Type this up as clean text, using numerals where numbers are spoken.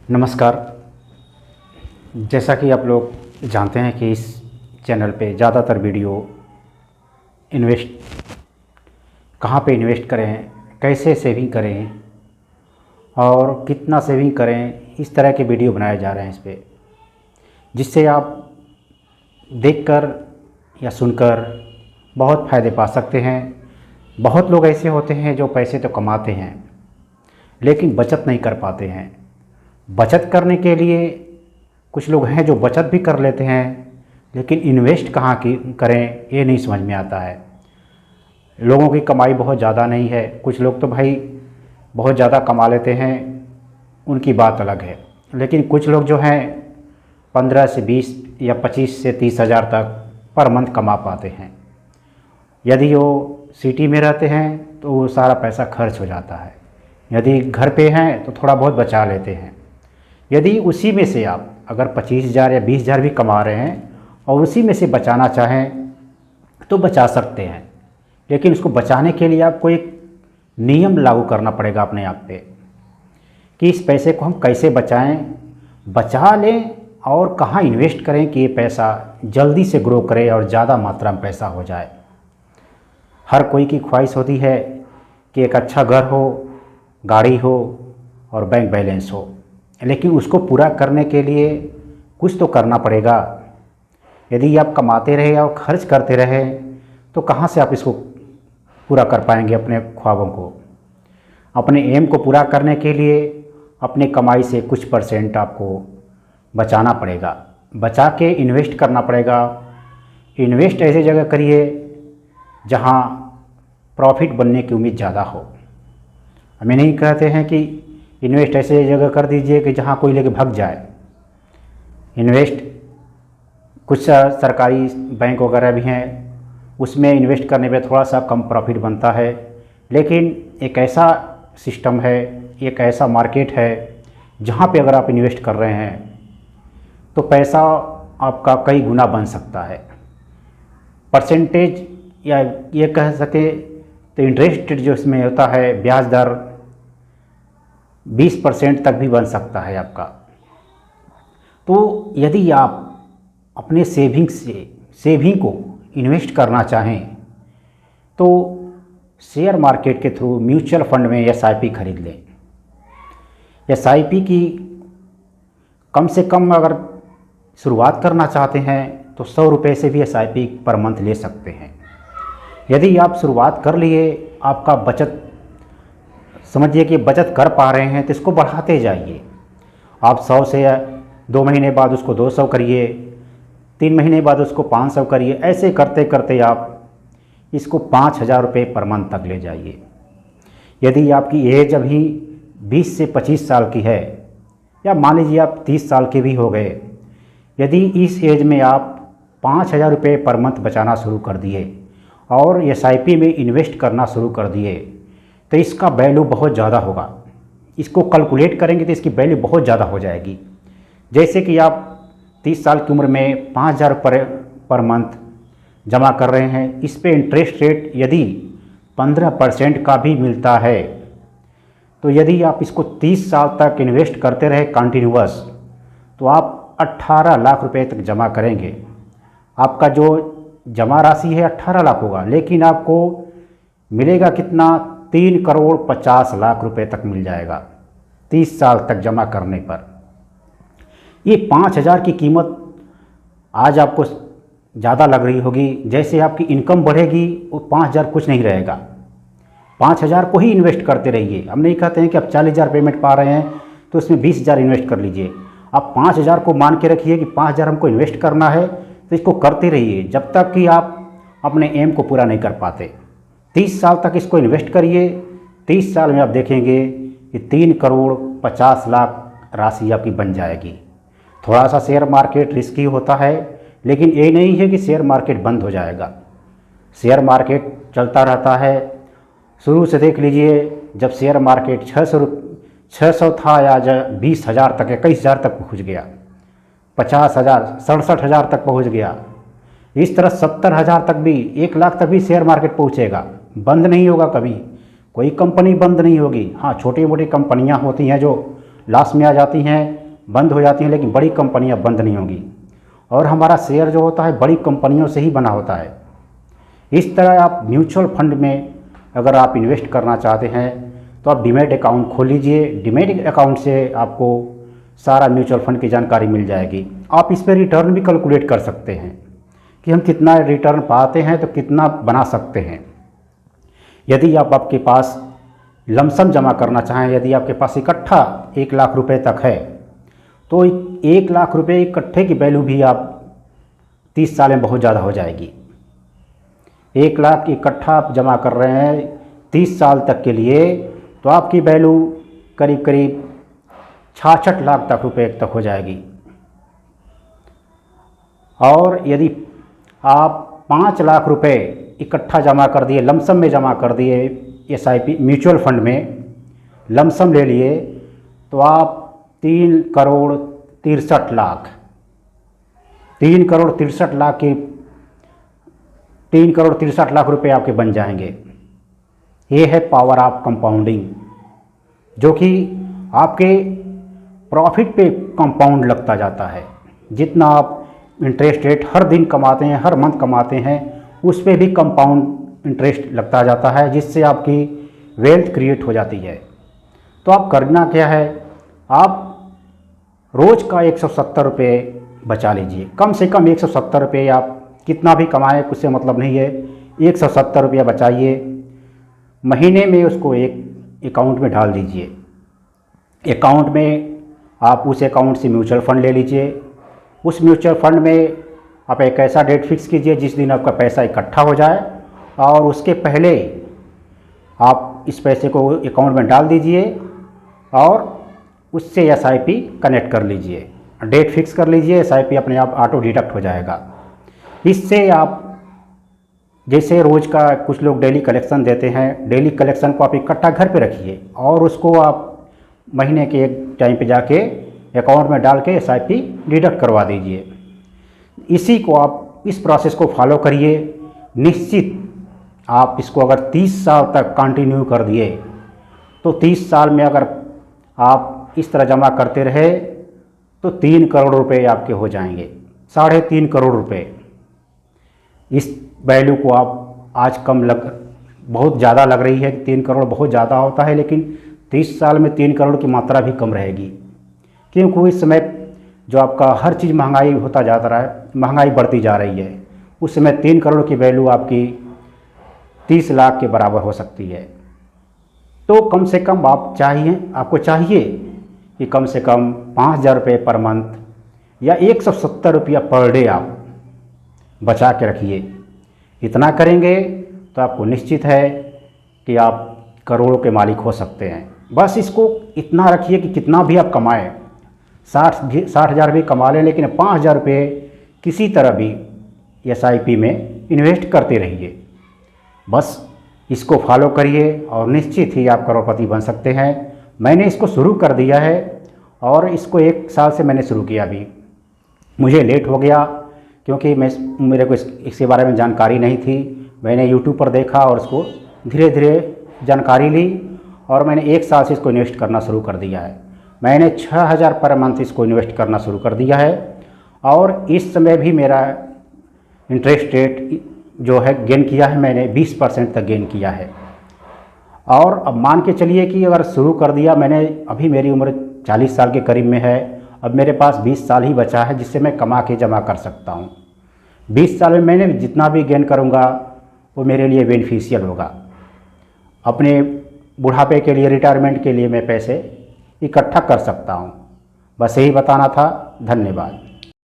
नमस्कार। जैसा कि आप लोग जानते हैं कि इस चैनल पे ज़्यादातर वीडियो इन्वेस्ट कहाँ पे इन्वेस्ट करें, कैसे सेविंग करें और कितना सेविंग करें, इस तरह के वीडियो बनाए जा रहे हैं इस पे, जिससे आप देखकर या सुनकर बहुत फ़ायदे पा सकते हैं। बहुत लोग ऐसे होते हैं जो पैसे तो कमाते हैं लेकिन बचत नहीं कर पाते हैं। बचत करने के लिए कुछ लोग हैं जो बचत भी कर लेते हैं लेकिन इन्वेस्ट कहाँ की करें ये नहीं समझ में आता है। लोगों की कमाई बहुत ज़्यादा नहीं है, कुछ लोग तो भाई बहुत ज़्यादा कमा लेते हैं, उनकी बात अलग है। लेकिन कुछ लोग जो हैं 15 से 20 या 25 से 30 हज़ार तक पर मंथ कमा पाते हैं। यदि वो सिटी में रहते हैं तो वो सारा पैसा खर्च हो जाता है, यदि घर पे हैं तो थोड़ा बहुत बचा लेते हैं। यदि उसी में से आप अगर 25,000 या 20,000 भी कमा रहे हैं और उसी में से बचाना चाहें तो बचा सकते हैं, लेकिन उसको बचाने के लिए आपको एक नियम लागू करना पड़ेगा अपने आप पे कि इस पैसे को हम कैसे बचाएं, बचा लें और कहाँ इन्वेस्ट करें कि ये पैसा जल्दी से ग्रो करे और ज़्यादा मात्रा में पैसा हो जाए। हर कोई की ख्वाहिश होती है कि एक अच्छा घर हो, गाड़ी हो और बैंक बैलेंस हो, लेकिन उसको पूरा करने के लिए कुछ तो करना पड़ेगा। यदि आप कमाते रहे और खर्च करते रहे तो कहाँ से आप इसको पूरा कर पाएंगे। अपने ख्वाबों को, अपने एम को पूरा करने के लिए अपने कमाई से कुछ परसेंट आपको बचाना पड़ेगा, बचा के इन्वेस्ट करना पड़ेगा। इन्वेस्ट ऐसी जगह करिए जहाँ प्रॉफिट बनने की उम्मीद ज़्यादा हो। हमें नहीं कहते हैं कि इन्वेस्ट ऐसे जगह कर दीजिए कि जहाँ कोई लेके भाग जाए। इन्वेस्ट कुछ सरकारी बैंक वगैरह भी हैं, उसमें इन्वेस्ट करने पे थोड़ा सा कम प्रॉफिट बनता है, लेकिन एक ऐसा सिस्टम है, एक ऐसा मार्केट है जहाँ पे अगर आप इन्वेस्ट कर रहे हैं तो पैसा आपका कई गुना बन सकता है। परसेंटेज या ये कह सके तो इंटरेस्ट जो इसमें होता है, ब्याज दर 20% तक भी बन सकता है आपका। तो यदि आप अपने सेविंग को इन्वेस्ट करना चाहें तो शेयर मार्केट के थ्रू म्यूचुअल फंड में एसआईपी खरीद लें। एसआईपी की कम से कम अगर शुरुआत करना चाहते हैं तो 100 रुपये से भी एसआईपी पर मंथ ले सकते हैं। यदि आप शुरुआत कर लिए, आपका बचत समझिए कि बचत कर पा रहे हैं तो इसको बढ़ाते जाइए। आप 100 से 2 महीने बाद उसको 200 करिए, 3 महीने बाद उसको 500 करिए, ऐसे करते करते आप इसको 5,000 रुपये पर मंथ तक ले जाइए। यदि आपकी एज अभी 20 से 25 साल की है या मान लीजिए आप 30 साल के भी हो गए, यदि इस एज में आप 5,000 रुपये पर मंथ बचाना शुरू कर दिए और एसआईपी में इन्वेस्ट करना शुरू कर दिए तो इसका वैल्यू बहुत ज़्यादा होगा। इसको कैलकुलेट करेंगे तो इसकी वैल्यू बहुत ज़्यादा हो जाएगी। जैसे कि आप 30 साल की उम्र में 5,000 पर मंथ जमा कर रहे हैं, इस पे इंटरेस्ट रेट यदि 15% का भी मिलता है तो यदि आप इसको 30 साल तक इन्वेस्ट करते रहे कंटिन्यूअस तो आप 18 लाख रुपए तक जमा करेंगे। आपका जो जमा राशि है 18 लाख होगा, लेकिन आपको मिलेगा कितना, 3 करोड़ 50 लाख रुपए तक मिल जाएगा 30 साल तक जमा करने पर। ये 5,000 की कीमत आज आपको ज़्यादा लग रही होगी, जैसे आपकी इनकम बढ़ेगी वो 5,000 कुछ नहीं रहेगा। 5,000 को ही इन्वेस्ट करते रहिए। हम नहीं कहते हैं कि आप 40,000 पेमेंट पा रहे हैं तो उसमें 20,000 इन्वेस्ट कर लीजिए। आप 5,000 को मान के रखिए कि 5,000 हमको इन्वेस्ट करना है, तो इसको करते रहिए जब तक कि आप अपने एम को पूरा नहीं कर पाते। 30 साल तक इसको इन्वेस्ट करिए। 30 साल में आप देखेंगे कि 3 करोड़ 50 लाख राशि आपकी बन जाएगी। थोड़ा सा शेयर मार्केट रिस्की होता है, लेकिन ये नहीं है कि शेयर मार्केट बंद हो जाएगा। शेयर मार्केट चलता रहता है। शुरू से देख लीजिए, जब शेयर मार्केट 600 था या 20,000 तक, 21,000 तक पहुँच गया, 50,000, 67,000 तक पहुँच गया, इस तरह 70,000 तक भी, 1 लाख तक भी शेयर मार्केट पहुँचेगा। बंद नहीं होगा कभी, कोई कंपनी बंद नहीं होगी। हाँ, छोटी मोटी कंपनियां होती हैं जो लॉस में आ जाती हैं, बंद हो जाती हैं, लेकिन बड़ी कंपनियां बंद नहीं होंगी। और हमारा शेयर जो होता है बड़ी कंपनियों से ही बना होता है। इस तरह आप म्यूचुअल फंड में अगर आप इन्वेस्ट करना चाहते हैं तो आप डीमैट अकाउंट खोल लीजिए। डीमैट अकाउंट से आपको सारा म्यूचुअल फंड की जानकारी मिल जाएगी। आप इस पर रिटर्न भी कैलकुलेट कर सकते हैं कि हम कितना रिटर्न पाते हैं तो कितना बना सकते हैं। यदि आपके पास लमसम जमा करना चाहें, यदि आपके पास इकट्ठा 1 लाख रुपए तक है तो 1 लाख रुपए इकट्ठे की वैल्यू भी आप 30 साल में बहुत ज़्यादा हो जाएगी। 1 लाख इकट्ठा आप जमा कर रहे हैं 30 साल तक के लिए तो आपकी वैल्यू करीब करीब 66 लाख तक रुपए तक हो जाएगी। और यदि आप 5 लाख रुपए इकट्ठा जमा कर दिए, लमसम में जमा कर दिए SIP म्यूचुअल फंड में लमसम ले लिए तो आप 3 करोड़ 63 लाख 3 करोड़ 63 लाख की 3 करोड़ 63 लाख रुपए आपके बन जाएंगे। ये है पावर ऑफ कंपाउंडिंग, जो कि आपके प्रॉफिट पे कंपाउंड लगता जाता है। जितना आप इंटरेस्ट रेट हर दिन कमाते हैं, हर मंथ कमाते हैं, उस पे भी कंपाउंड इंटरेस्ट लगता जाता है, जिससे आपकी वेल्थ क्रिएट हो जाती है। तो आप करना क्या है, आप रोज़ का 170 रुपये बचा लीजिए। कम से कम 170 रुपये, आप कितना भी कमाएं उससे मतलब नहीं है, 170 रुपया बचाइए। महीने में उसको एक अकाउंट में डाल दीजिए। अकाउंट में आप उस अकाउंट से म्यूचुअल फ़ंड ले लीजिए। उस म्यूचुअल फ़ंड में आप एक ऐसा डेट फिक्स कीजिए जिस दिन आपका पैसा इकट्ठा हो जाए, और उसके पहले आप इस पैसे को अकाउंट में डाल दीजिए और उससे SIP कनेक्ट कर लीजिए। डेट फिक्स कर लीजिए, SIP अपने आप ऑटो डिडक्ट हो जाएगा। इससे आप जैसे रोज़ का कुछ लोग डेली कलेक्शन देते हैं, डेली कलेक्शन को आप इकट्ठा घर पे रखिए और उसको आप महीने के एक टाइम पे जाके अकाउंट में डाल के SIP डिडक्ट करवा दीजिए। इसी को आप इस प्रोसेस को फॉलो करिए। निश्चित आप इसको अगर 30 साल तक कंटिन्यू कर दिए तो 30 साल में अगर आप इस तरह जमा करते रहे तो 3 करोड़ रुपए आपके हो जाएंगे, 3.5 करोड़ रुपए। इस वैल्यू को आप आज बहुत ज़्यादा लग रही है कि 3 करोड़ बहुत ज़्यादा होता है, लेकिन 30 साल में 3 करोड़ की मात्रा भी कम रहेगी, क्योंकि इस समय जो आपका हर चीज़ महंगाई होता जा रहा है, महंगाई बढ़ती जा रही है। उस समय 3 करोड़ की वैल्यू आपकी 30 लाख के बराबर हो सकती है। तो कम से कम आपको चाहिए कि कम से कम 5,000 रुपये पर मंथ या 170 रुपया पर डे आप बचा के रखिए। इतना करेंगे तो आपको निश्चित है कि आप करोड़ों के मालिक हो सकते हैं। बस इसको इतना रखिए कि कितना भी आप कमाएं, 60,000 भी कमा लें, लेकिन 5,000 रुपये किसी तरह भी SIP में इन्वेस्ट करते रहिए। बस इसको फॉलो करिए और निश्चित ही आप करोड़पति बन सकते हैं। मैंने इसको शुरू कर दिया है और इसको 1 साल से मैंने शुरू किया। अभी मुझे लेट हो गया क्योंकि मेरे को इसके बारे में जानकारी नहीं थी। मैंने यूट्यूब पर देखा और इसको धीरे धीरे जानकारी ली और मैंने 1 साल से इसको इन्वेस्ट करना शुरू कर दिया है। मैंने 6,000 पर मंथ इसको इन्वेस्ट करना शुरू कर दिया है और इस समय भी मेरा इंटरेस्ट रेट जो है गेन किया है, मैंने 20% तक गेन किया है। और अब मान के चलिए कि अगर शुरू कर दिया मैंने, अभी मेरी उम्र 40 साल के करीब में है, अब मेरे पास 20 साल ही बचा है जिससे मैं कमा के जमा कर सकता हूँ। 20 साल में मैंने जितना भी गेन करूँगा वो मेरे लिए बेनिफिशियल होगा। अपने बुढ़ापे के लिए, रिटायरमेंट के लिए मैं पैसे इकट्ठा कर सकता हूँ। बस यही बताना था। धन्यवाद।